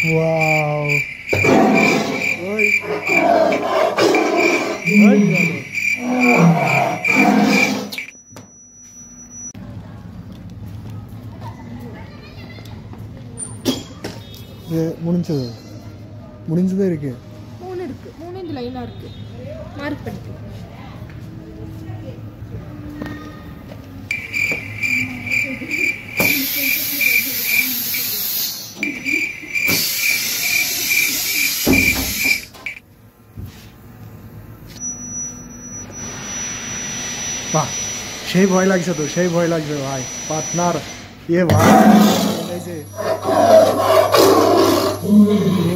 wow ওই ওই முடிஞ்சது இருக்கு 3 இருக்கு 3 இந்த லைனா இருக்கு மார்க் பண்ணிட்டு বাহ সেই ভয় লাগছে তো সেই ভয় লাগছে ভাই পার্টনার এ ভাই এই যে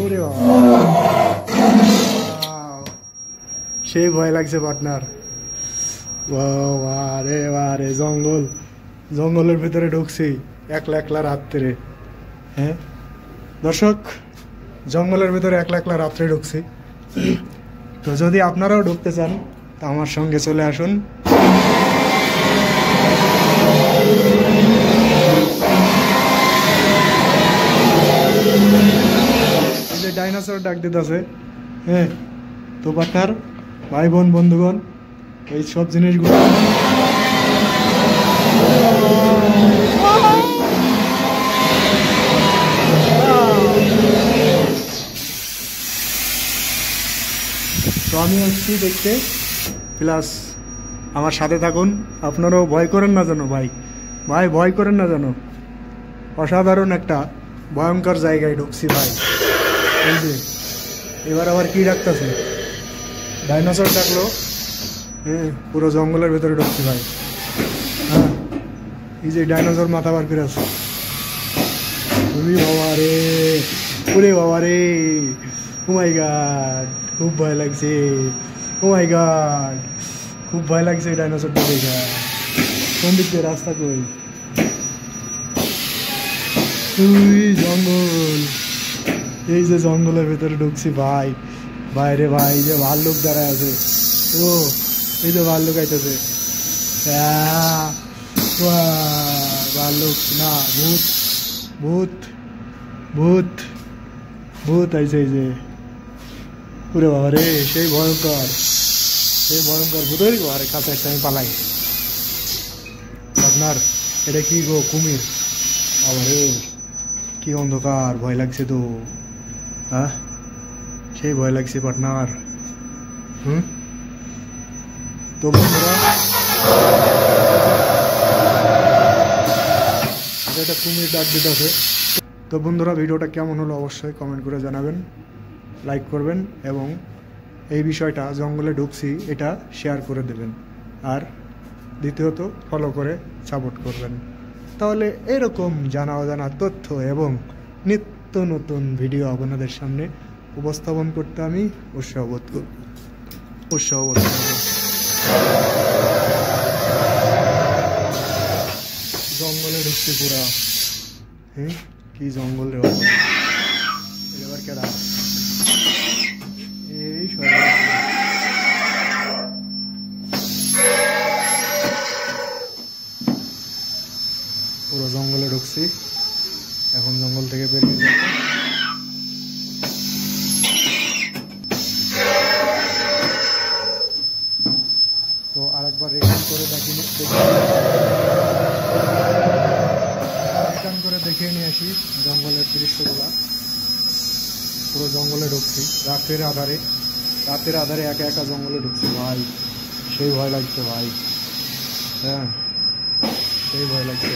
ওরে বাবা সেই ভয় লাগছে পার্টনার বারে বারে জঙ্গলের ভিতরে ঢুকছি একলা একলা রাত্রে হ্যাঁ দর্শক জঙ্গলের ভিতরে একলা একলা রাত্রে ঢুকছি তো যদি আপনারাও ঢুকতে চান তা আমার সঙ্গে চলে আসুন ডাইনোসর ডাক দিতেছে হ্যাঁ তো পার্টনার ভাই বোন বন্ধুগণ এই সব জিনিসগুলো তো আমি আসছি দেখতে প্লাস আমার সাথে থাকুন আপনারাও ভয় করেন না জানো ভাই ভয় করেন না জানো অসাধারণ একটা ভয়ঙ্কর জায়গায় ঢুকছি ভাই এই যে এবার আবার কি ডাকতেছে ডাইনোসর ডাকলো হ্যাঁ পুরো জঙ্গলের ভেতরে ঢুকছি ভাই হ্যাঁ এই যে ডাইনোসর মাথা বার করে আছে ওরে বাবা রে ও মাই গড খুব ভয় লাগছে ও মাই গড খুব ভয় লাগছে ডাইনোসরটা দেখা কোন দিক দিয়ে রাস্তা কই জঙ্গল এই যে জঙ্গলের ভেতরে ঢুকছি ভাই বাইরে ভাই যে ভাল্লুক দাঁড়ায় আছে ও এই যে ভাল্লুক আইতেছে ভাল্লুক না ভূত ভূত ভূত ভূত আইছে এই যে পুরে বাবা রে সেই ভয়ঙ্কর ভূতের ঘরে কাছে একটা আমি পালাই আপনার এটা কি গো কুমির বাবা রে কি অন্ধকার ভয় লাগছে তো হ্যাঁ সেই ভয় লাগছে পার্টনার তো বন্ধুরা এটা কুমির ডাক দিতেছে তো বন্ধুরা ভিডিওটা কেমন হলো অবশ্যই কমেন্ট করে জানাবেন লাইক করবেন এবং এই বিষয়টা জঙ্গলে ঢুকছি এটা শেয়ার করে দেবেন আর দ্বিতীয়ত ফলো করে সাপোর্ট করবেন তাহলে এরকম জানা অজানা তথ্য এবং নিত্য নতুন ভিডিও আপনাদের সামনে উপস্থাপন করতে আমি উৎসাহ বোধ করব জঙ্গলে ঢুকছে পুরা হ্যাঁ কি জঙ্গল রে এবার কেডা এই পুরো জঙ্গলে ঢুকছি এখন জঙ্গল থেকে বেরিয়ে যাব তো আরেকবার রিটার্ন দেখে নিয়ে আসি জঙ্গলের দৃশ্যগুলা পুরো জঙ্গলে ঢুকছি রাতের আধারে একা একা জঙ্গলে ঢুকছি ভাই সেই ভয় লাগছে ভাই হ্যাঁ সেই ভয় লাগছে